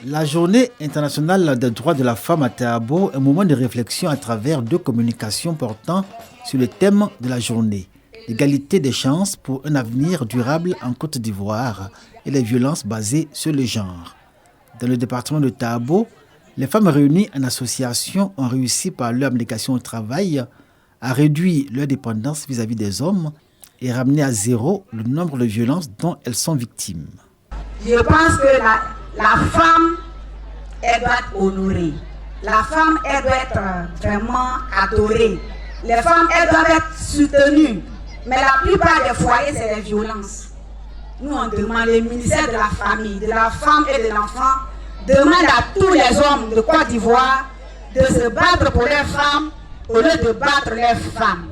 La journée internationale des droits de la femme à Tahabo est un moment de réflexion à travers deux communications portant sur le thème de la journée, l'égalité des chances pour un avenir durable en Côte d'Ivoire et les violences basées sur le genre. Dans le département de Tahabo, les femmes réunies en association ont réussi par leur abnégation au travail à réduire leur dépendance vis-à-vis des hommes et ramener à zéro le nombre de violences dont elles sont victimes. Je pense que la femme, elle doit être honorée. La femme, elle doit être vraiment adorée. Les femmes, elles doivent être soutenues. Mais la plupart des foyers, c'est les violences. Nous, on demande, le ministère de la famille, de la femme et de l'enfant, demande à tous les hommes de Côte d'Ivoire de se battre pour les femmes au lieu de battre les femmes.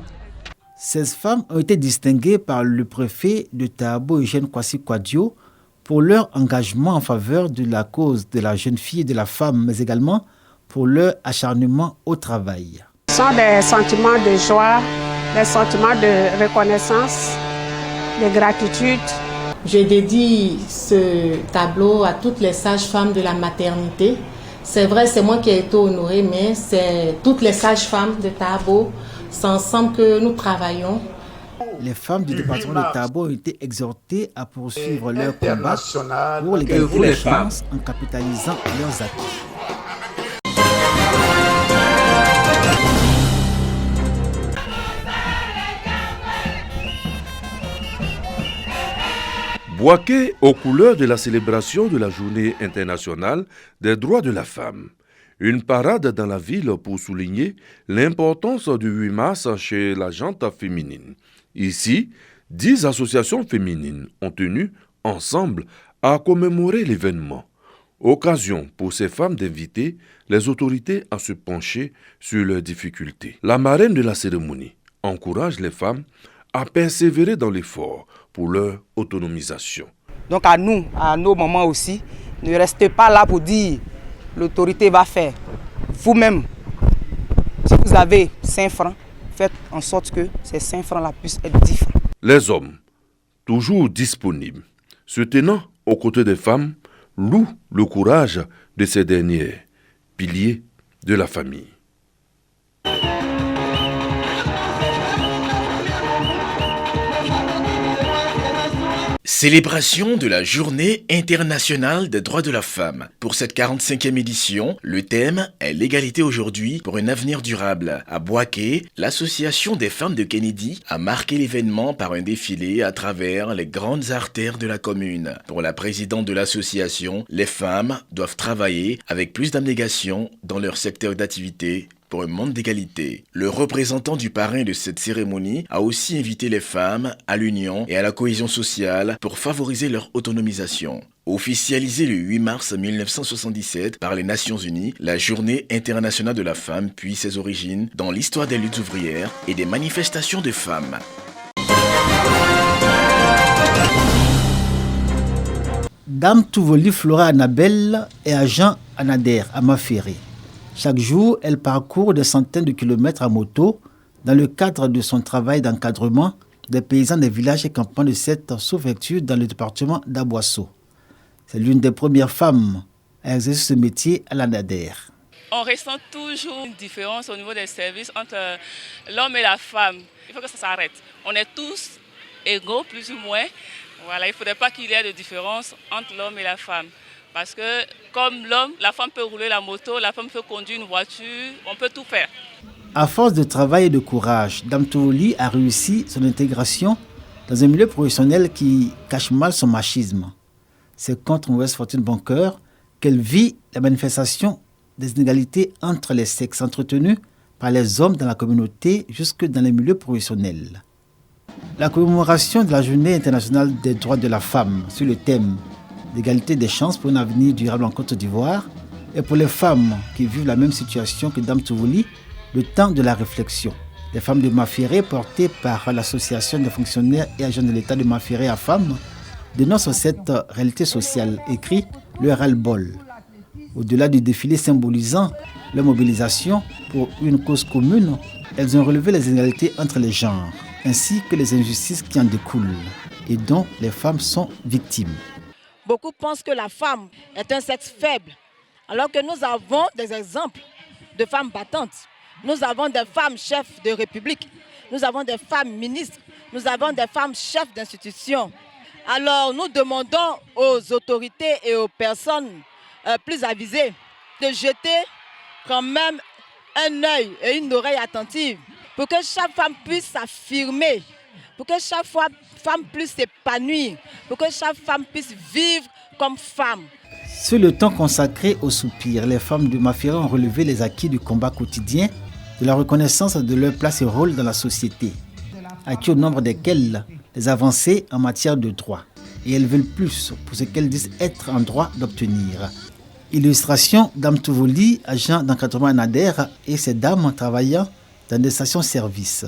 16 femmes ont été distinguées par le préfet de Tahabo, Eugène Kwasi Kwadio, pour leur engagement en faveur de la cause de la jeune fille et de la femme, mais également pour leur acharnement au travail. Ce sont des sentiments de joie, des sentiments de reconnaissance, de gratitude. Je dédie ce tableau à toutes les sages-femmes de la maternité. C'est vrai, c'est moi qui ai été honorée, mais c'est toutes les sages-femmes de Tahabo. C'est ensemble que nous travaillons. Les femmes du département de Tahabo ont été exhortées à poursuivre leur combat pour l'égalité des chances en capitalisant leurs acquis. Bouaké aux couleurs de la célébration de la Journée internationale des droits de la femme. Une parade dans la ville pour souligner l'importance du 8 mars chez la gente féminine. Ici, 10 associations féminines ont tenu ensemble à commémorer l'événement. Occasion pour ces femmes d'inviter les autorités à se pencher sur leurs difficultés. La marraine de la cérémonie encourage les femmes à persévérer dans l'effort pour leur autonomisation. Donc à nous, à nos mamans aussi, ne restez pas là pour dire l'autorité va faire. Vous-même, si vous avez 5 francs, faites en sorte que ces 5 francs-là puissent être 10 francs. Les hommes, toujours disponibles, se tenant aux côtés des femmes, louent le courage de ces dernières, piliers de la famille. Célébration de la Journée internationale des droits de la femme. Pour cette 45e édition, le thème est l'égalité aujourd'hui pour un avenir durable. À Bouaké, l'association des femmes de Kennedy a marqué l'événement par un défilé à travers les grandes artères de la commune. Pour la présidente de l'association, les femmes doivent travailler avec plus d'abnégation dans leur secteur d'activité pour un monde d'égalité. Le représentant du parrain de cette cérémonie a aussi invité les femmes à l'union et à la cohésion sociale pour favoriser leur autonomisation. Officialisée le 8 mars 1977 par les Nations Unies, la Journée internationale de la femme puise ses origines dans l'histoire des luttes ouvrières et des manifestations de femmes. Dame Touvoli Flora Annabelle est agent Anader à Maféré. Chaque jour, elle parcourt des centaines de kilomètres à moto dans le cadre de son travail d'encadrement des paysans des villages et campements de cette sous-préfecture dans le département d'Aboisseau. C'est l'une des premières femmes à exercer ce métier à l'Anader. On ressent toujours une différence au niveau des services entre l'homme et la femme. Il faut que ça s'arrête. On est tous égaux, plus ou moins. Voilà, il ne faudrait pas qu'il y ait de différence entre l'homme et la femme. Parce que comme l'homme, la femme peut rouler la moto, la femme peut conduire une voiture, on peut tout faire. À force de travail et de courage, Dame Touli a réussi son intégration dans un milieu professionnel qui cache mal son machisme. C'est contre Mauvaise Fortune Boncoeur qu'elle vit la manifestation des inégalités entre les sexes entretenues par les hommes dans la communauté jusque dans les milieux professionnels. La commémoration de la Journée internationale des droits de la femme sur le thème d'égalité des chances pour un avenir durable en Côte d'Ivoire et pour les femmes qui vivent la même situation que Dame Touvouli, le temps de la réflexion. Les femmes de Maféré, portées par l'association des fonctionnaires et agents de l'État de Maféré à femmes, dénoncent cette réalité sociale, écrit le ras-le-bol. Au-delà du défilé symbolisant leur mobilisation pour une cause commune, elles ont relevé les inégalités entre les genres, ainsi que les injustices qui en découlent et dont les femmes sont victimes. Beaucoup pensent que la femme est un sexe faible, Alors que nous avons des exemples de femmes battantes. Nous avons des femmes chefs de république. Nous avons des femmes ministres. Nous avons des femmes chefs d'institutions. Alors nous demandons aux autorités et aux personnes plus avisées de jeter quand même un œil et une oreille attentive pour que chaque femme puisse s'affirmer, pour que chaque femme puisse s'épanouir, pour que chaque femme puisse vivre comme femme. Sur le temps consacré au soupir, les femmes de Maféra ont relevé les acquis du combat quotidien, de la reconnaissance de leur place et rôle dans la société, acquis au nombre desquels les avancées en matière de droit. Et elles veulent plus pour ce qu'elles disent être en droit d'obtenir. Illustration, Dame Touvoli, agent d'encadrement Nader, et ces dames travaillant dans des stations-service.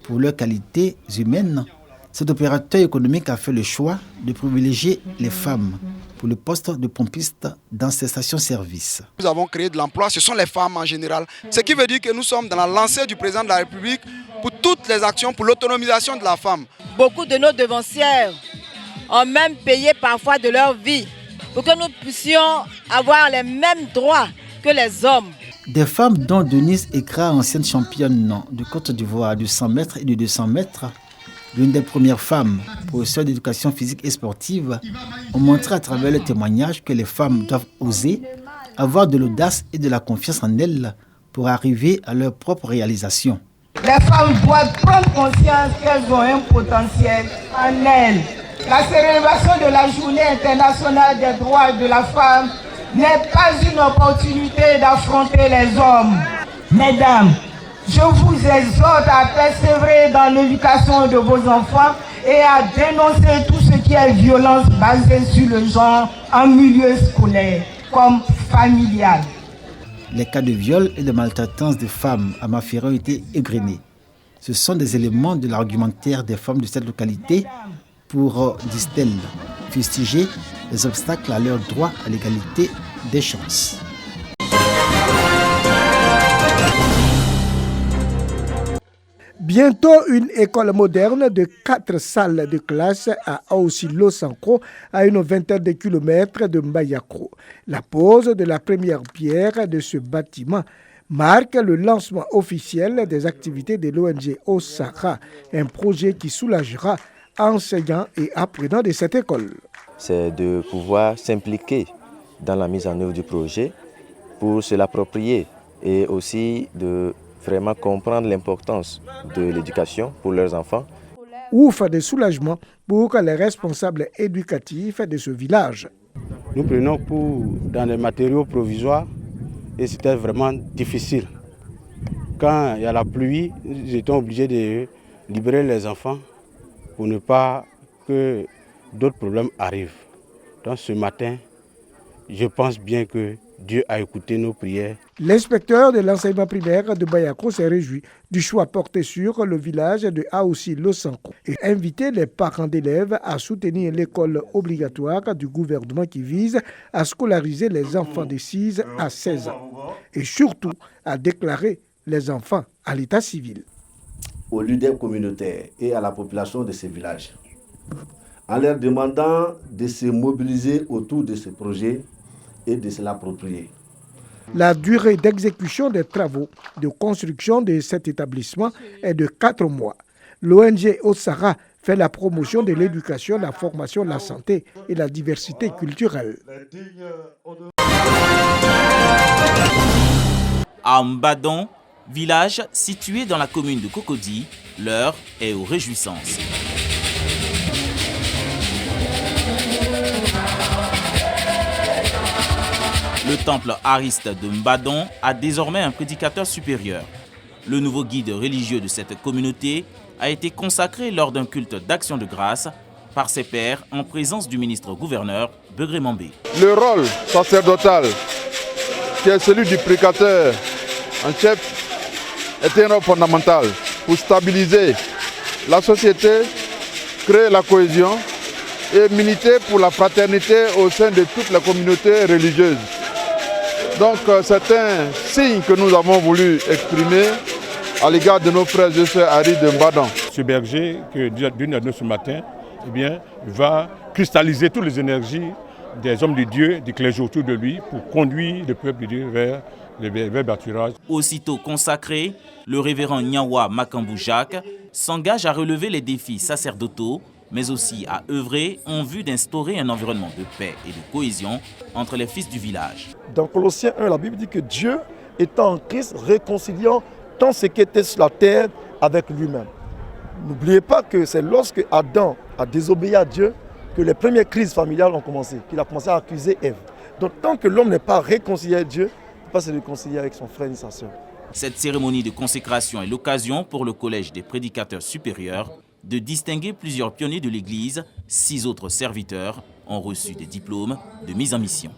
Pour leurs qualités humaines, cet opérateur économique a fait le choix de privilégier les femmes pour le poste de pompiste dans ces stations-service. Nous avons créé de l'emploi, ce sont les femmes en général. Ce qui veut dire que nous sommes dans la lancée du président de la République pour toutes les actions pour l'autonomisation de la femme. Beaucoup de nos devancières ont même payé parfois de leur vie pour que nous puissions avoir les mêmes droits que les hommes. Des femmes dont Denise Ekra, ancienne championne de Côte d'Ivoire du 100 mètres et du 200 mètres, l'une des premières femmes professeurs d'éducation physique et sportive, ont montré à travers le témoignage que les femmes doivent oser, avoir de l'audace et de la confiance en elles pour arriver à leur propre réalisation. Les femmes doivent prendre conscience qu'elles ont un potentiel en elles. La célébration de la Journée internationale des droits de la femme n'est pas une opportunité d'affronter les hommes. Mesdames, je vous exhorte à persévérer dans l'éducation de vos enfants et à dénoncer tout ce qui est violence basée sur le genre en milieu scolaire comme familial. Les cas de viol et de maltraitance des femmes à Maféra ont été égrenés. Ce sont des éléments de l'argumentaire des femmes de cette localité pour, disent-elles, fustiger les obstacles à leur droit à l'égalité des chances. Bientôt, une école moderne de 4 salles de classe à Aoussilo-Sanko, à une vingtaine de kilomètres de Mbayakro. La pose de la première pierre de ce bâtiment marque le lancement officiel des activités de l'ONG Osaka, un projet qui soulagera enseignants et apprenants de cette école. C'est de pouvoir s'impliquer dans la mise en œuvre du projet pour se l'approprier et aussi de vraiment comprendre l'importance de l'éducation pour leurs enfants. Ouf de soulagement pour les responsables éducatifs de ce village. Nous prenons dans les matériaux provisoires et c'était vraiment difficile. Quand il y a la pluie, nous étions obligés de libérer les enfants pour ne pas que d'autres problèmes arrivent. Donc ce matin, je pense bien que Dieu a écouté nos prières. L'inspecteur de l'enseignement primaire de Mbayakro s'est réjoui du choix porté sur le village de Aoussilo-Sanko et invité les parents d'élèves à soutenir l'école obligatoire du gouvernement qui vise à scolariser les enfants de 6 à 16 ans et surtout à déclarer les enfants à l'état civil. Aux leaders communautaires et à la population de ces villages, en leur demandant de se mobiliser autour de ce projet et de se l'approprier. La durée d'exécution des travaux de construction de cet établissement est de 4 mois. L'ONG Osaka fait la promotion de l'éducation, la formation, la santé et la diversité culturelle. À Mbadon, village situé dans la commune de Cocody, l'heure est aux réjouissances. Le temple ariste de Mbadon a désormais un prédicateur supérieur. Le nouveau guide religieux de cette communauté a été consacré lors d'un culte d'action de grâce par ses pairs en présence du ministre-gouverneur Begré Mambé. Le rôle sacerdotal, qui est celui du prédicateur en chef, est un rôle fondamental pour stabiliser la société, créer la cohésion et militer pour la fraternité au sein de toutes les communautés religieuses. Donc c'est un signe que nous avons voulu exprimer à l'égard de nos frères et sœurs Harry de Mbadon. Ce berger, que d'une à deux ce matin, va cristalliser toutes les énergies des hommes de Dieu, des clergés autour de lui pour conduire le peuple de Dieu vers le bâturage. Aussitôt consacré, le révérend Nyawa Makambou Jacques s'engage à relever les défis sacerdotaux, mais aussi à œuvrer en vue d'instaurer un environnement de paix et de cohésion entre les fils du village. Dans Colossiens 1, la Bible dit que Dieu, étant en Christ, réconciliant tant ce qui était sur la terre avec lui-même. N'oubliez pas que c'est lorsque Adam a désobéi à Dieu que les premières crises familiales ont commencé, qu'il a commencé à accuser Ève. Donc tant que l'homme n'est pas réconcilié avec Dieu, il ne peut pas se réconcilier avec son frère ni sa sœur. Cette cérémonie de consécration est l'occasion pour le Collège des prédicateurs supérieurs de distinguer plusieurs pionniers de l'Église. 6 autres serviteurs ont reçu des diplômes de mise en mission.